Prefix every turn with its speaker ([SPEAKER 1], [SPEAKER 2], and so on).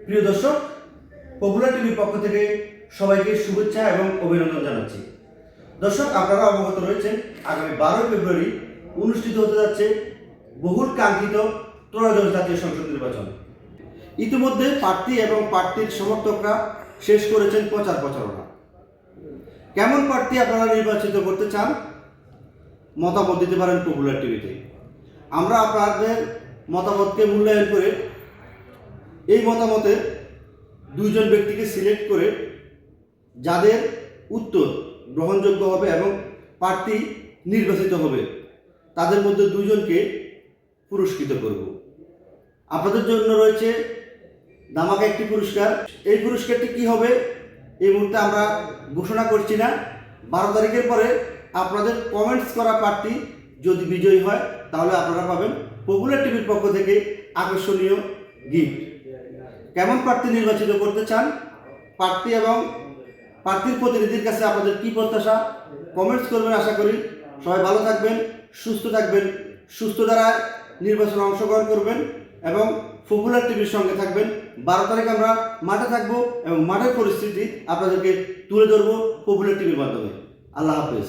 [SPEAKER 1] প্রিয় দর্শক, পপুলার টিভির পক্ষ থেকে সবাইকে শুভেচ্ছা এবং অভিনন্দন জানাচ্ছি। দর্শক, আপনারা অবগত রয়েছেন আগামী 12 ফেব্রুয়ারি অনুষ্ঠিত হতে যাচ্ছে বহুল কাঙ্ক্ষিত ত্রয়োদশ জাতীয় সংসদ নির্বাচন। ইতিমধ্যে প্রার্থী এবং প্রার্থীর সমর্থকরা শেষ করেছেন প্রচারণা। কেমন প্রার্থী আপনারা নির্বাচিত করতে চান, মতামত দিতে পারেন পপুলার টিভিতে। আমরা আপনাদের মতামতকে মূল্যায়ন করে এই মতামতে দুইজন ব্যক্তিকে সিলেক্ট করে যাদের উত্তর গ্রহণযোগ্য হবে এবং প্রার্থী নির্বাচিত হবে তাদের মধ্যে দুইজনকে পুরস্কৃত করব। আপনাদের জন্য রয়েছে ধামাকা একটি পুরস্কার। এই পুরস্কারটি কি হবে এই মুহূর্তে আমরা ঘোষণা করছি না। 12 তারিখের পরে আপনাদের কমেন্টস করা প্রার্থী যদি বিজয়ী হয় তাহলে আপনারা পাবেন পপুলার টিভির পক্ষ থেকে আকর্ষণীয় গিফট। কেমন প্রার্থী নির্বাচিত করতে চান, প্রার্থী এবং প্রার্থীর প্রতিনিধির কাছে আপনাদের কি প্রত্যাশা, কমেন্টস করবেন। আশা করি সবাই ভালো থাকবেন, সুস্থ থাকবেন, সুস্থ দ্বারায় নির্বাচনে অংশগ্রহণ করবেন এবং পপুলার টিভির সঙ্গে থাকবেন। 12 তারিখ আমরা মাঠে থাকবো এবং মাঠের পরিস্থিতি আপনাদেরকে তুলে ধরবো পপুলার টিভির মাধ্যমে। আল্লাহ হাফেজ।